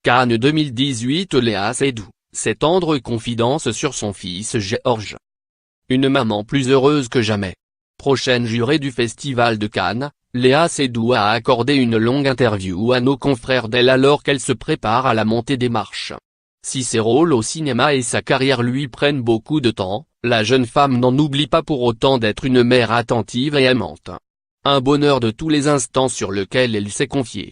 Cannes 2018. Léa Seydoux, ses tendres confidences sur son fils Georges. Une maman plus heureuse que jamais. Prochaine jurée du Festival de Cannes, Léa Seydoux a accordé une longue interview à nos confrères d'Elle alors qu'elle se prépare à la montée des marches. Si ses rôles au cinéma et sa carrière lui prennent beaucoup de temps, la jeune femme n'en oublie pas pour autant d'être une mère attentive et aimante. Un bonheur de tous les instants sur lequel elle s'est confiée.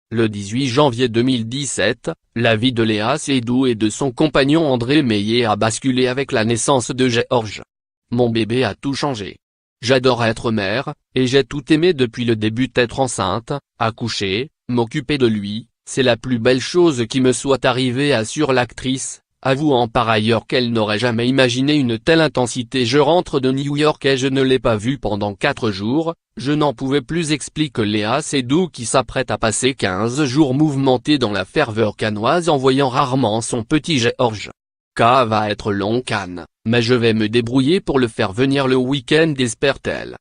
Le 18 janvier 2017, la vie de Léa Seydoux et de son compagnon André Meyer a basculé avec la naissance de Georges. Mon bébé a tout changé. J'adore être mère, et j'ai tout aimé depuis le début, être enceinte, accoucher, m'occuper de lui, c'est la plus belle chose qui me soit arrivée, assure l'actrice, avouant par ailleurs qu'elle n'aurait jamais imaginé une telle intensité. Je rentre de New York et je ne l'ai pas vu pendant 4 jours, je n'en pouvais plus, explique Léa Seydoux qui s'apprête à passer 15 jours mouvementés dans la ferveur cannoise en voyant rarement son petit Georges. Va être long Cannes, mais je vais me débrouiller pour le faire venir le week-end, espère-t-elle.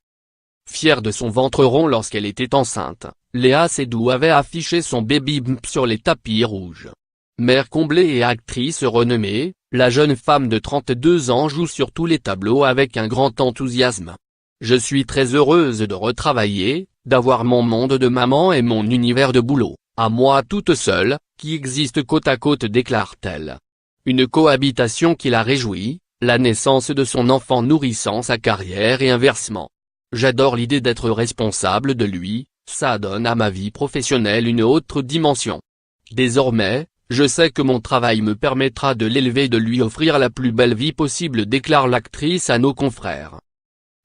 Fière de son ventre rond lorsqu'elle était enceinte, Léa Seydoux avait affiché son baby bump sur les tapis rouges. Mère comblée et actrice renommée, la jeune femme de 32 ans joue sur tous les tableaux avec un grand enthousiasme. Je suis très heureuse de retravailler, d'avoir mon monde de maman et mon univers de boulot, à moi toute seule, qui existe côte à côte, déclare-t-elle. Une cohabitation qui la réjouit, la naissance de son enfant nourrissant sa carrière et inversement. J'adore l'idée d'être responsable de lui, ça donne à ma vie professionnelle une autre dimension. Désormais, je sais que mon travail me permettra de l'élever et de lui offrir la plus belle vie possible, déclare l'actrice à nos confrères.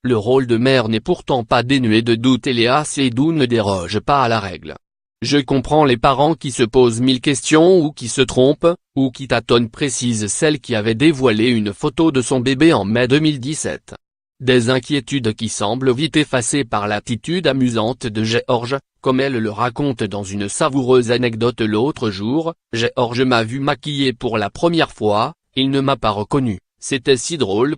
Le rôle de mère n'est pourtant pas dénué de doute et Léa Seydoux ne déroge pas à la règle. Je comprends les parents qui se posent 1000 questions ou qui se trompent, ou qui tâtonnent, précise celle qui avait dévoilé une photo de son bébé en mai 2017. Des inquiétudes qui semblent vite effacées par l'attitude amusante de Georges, comme elle le raconte dans une savoureuse anecdote l'autre jour. Georges m'a vu maquillée pour la première fois, il ne m'a pas reconnu, c'était si drôle.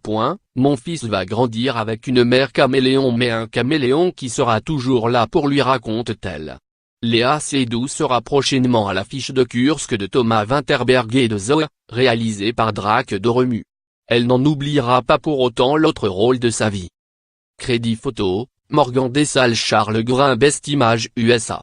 Mon fils va grandir avec une mère caméléon, mais un caméléon qui sera toujours là pour lui, raconte-t-elle. Léa Seydoux sera prochainement à l'affiche de Kursk de Thomas Vinterberg et de Zoé, réalisé par Drac de Remu. Elle n'en oubliera pas pour autant l'autre rôle de sa vie. Crédit photo, Morgan Dessalles, Charles Grin, Best Image USA.